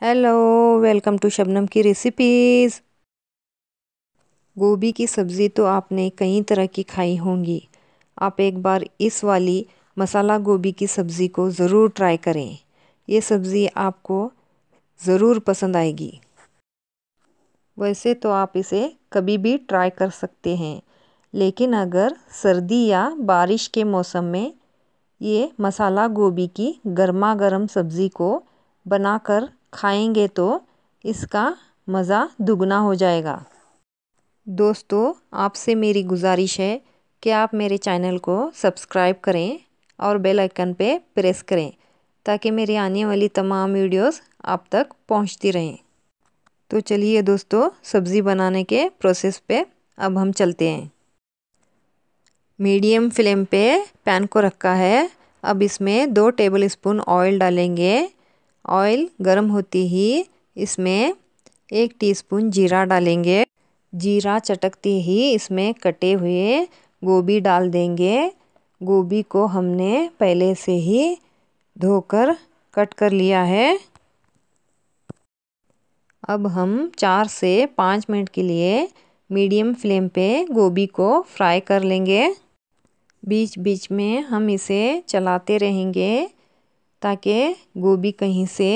Hello, welcome to Shabnam की recipes. गोभी की सब्ज़ी तो आपने कई तरह की खाई होंगी। आप एक बार इस वाली मसाला गोभी की सब्ज़ी को ज़रूर ट्राई करें। ये सब्ज़ी आपको ज़रूर पसंद आएगी। वैसे तो आप इसे कभी भी ट्राई कर सकते हैं, लेकिन अगर सर्दी या बारिश के मौसम में ये मसाला गोभी की गर्मा गर्म सब्ज़ी को बनाकर खाएंगे तो इसका मज़ा दुगना हो जाएगा। दोस्तों, आपसे मेरी गुजारिश है कि आप मेरे चैनल को सब्सक्राइब करें और बेल आइकन पे प्रेस करें ताकि मेरी आने वाली तमाम वीडियोस आप तक पहुंचती रहें। तो चलिए दोस्तों, सब्ज़ी बनाने के प्रोसेस पे अब हम चलते हैं। मीडियम फ्लेम पे पैन को रखा है। अब इसमें 2 टेबल स्पून ऑयल डालेंगे। ऑयल गर्म होती ही इसमें 1 टीस्पून जीरा डालेंगे। जीरा चटकते ही इसमें कटे हुए गोभी डाल देंगे। गोभी को हमने पहले से ही धोकर कट कर लिया है। अब हम 4 से 5 मिनट के लिए मीडियम फ्लेम पे गोभी को फ्राई कर लेंगे। बीच बीच में हम इसे चलाते रहेंगे ताकि गोभी कहीं से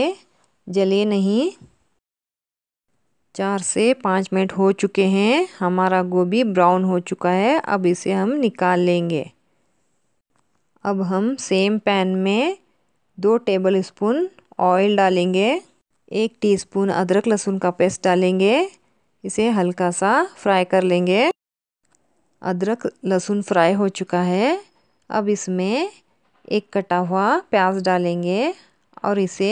जले नहीं। 4 से 5 मिनट हो चुके हैं। हमारा गोभी ब्राउन हो चुका है। अब इसे हम निकाल लेंगे। अब हम सेम पैन में 2 टेबल स्पून ऑयल डालेंगे। 1 टीस्पून अदरक लहसुन का पेस्ट डालेंगे। इसे हल्का सा फ्राई कर लेंगे। अदरक लहसुन फ्राई हो चुका है। अब इसमें एक कटा हुआ प्याज डालेंगे और इसे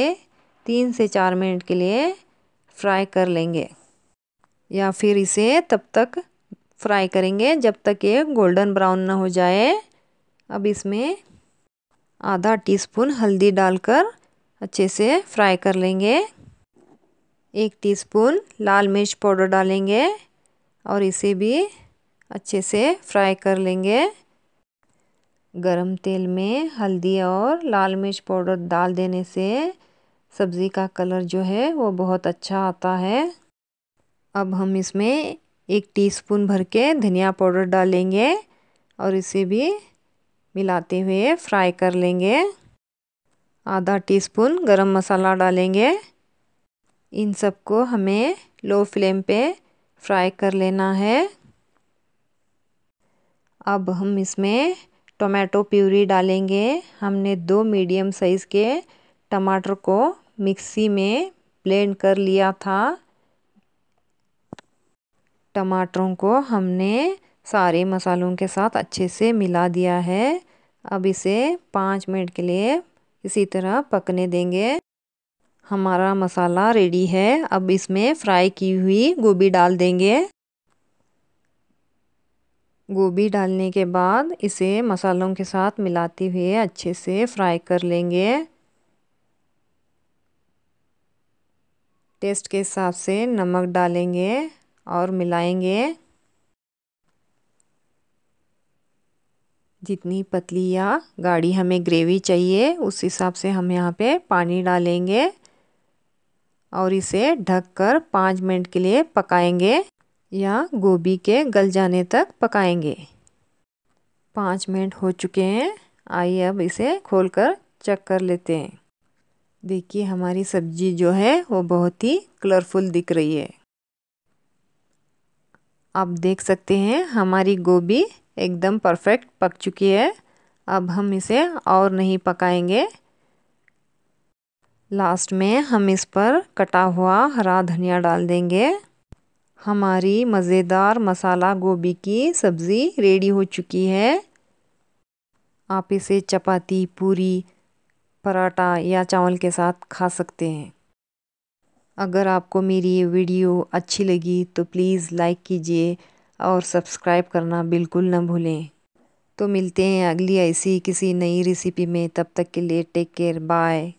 3 से 4 मिनट के लिए फ्राई कर लेंगे, या फिर इसे तब तक फ्राई करेंगे जब तक ये गोल्डन ब्राउन ना हो जाए। अब इसमें आधा टीस्पून हल्दी डालकर अच्छे से फ्राई कर लेंगे। 1 टीस्पून लाल मिर्च पाउडर डालेंगे और इसे भी अच्छे से फ्राई कर लेंगे। गरम तेल में हल्दी और लाल मिर्च पाउडर डाल देने से सब्ज़ी का कलर जो है वो बहुत अच्छा आता है। अब हम इसमें 1 टीस्पून भर के धनिया पाउडर डालेंगे और इसे भी मिलाते हुए फ्राई कर लेंगे। आधा टीस्पून गरम मसाला डालेंगे। इन सबको हमें लो फ्लेम पे फ्राई कर लेना है। अब हम इसमें टोमेटो प्यूरी डालेंगे। हमने 2 मीडियम साइज़ के टमाटर को मिक्सी में ब्लेंड कर लिया था। टमाटरों को हमने सारे मसालों के साथ अच्छे से मिला दिया है। अब इसे 5 मिनट के लिए इसी तरह पकने देंगे। हमारा मसाला रेडी है। अब इसमें फ्राई की हुई गोभी डाल देंगे। गोभी डालने के बाद इसे मसालों के साथ मिलाते हुए अच्छे से फ्राई कर लेंगे। टेस्ट के हिसाब से नमक डालेंगे और मिलाएंगे। जितनी पतली या गाढ़ी हमें ग्रेवी चाहिए उस हिसाब से हम यहाँ पे पानी डालेंगे और इसे ढककर 5 मिनट के लिए पकाएंगे या गोभी के गल जाने तक पकाएंगे। 5 मिनट हो चुके हैं। आइए अब इसे खोलकर चेक कर लेते हैं। देखिए, हमारी सब्जी जो है वो बहुत ही कलरफुल दिख रही है। आप देख सकते हैं हमारी गोभी एकदम परफेक्ट पक चुकी है। अब हम इसे और नहीं पकाएंगे। लास्ट में हम इस पर कटा हुआ हरा धनिया डाल देंगे। हमारी मज़ेदार मसाला गोभी की सब्ज़ी रेडी हो चुकी है। आप इसे चपाती, पूरी, पराठा या चावल के साथ खा सकते हैं। अगर आपको मेरी ये वीडियो अच्छी लगी तो प्लीज़ लाइक कीजिए और सब्सक्राइब करना बिल्कुल ना भूलें। तो मिलते हैं अगली ऐसी किसी नई रेसिपी में। तब तक के लिए टेक केयर, बाय।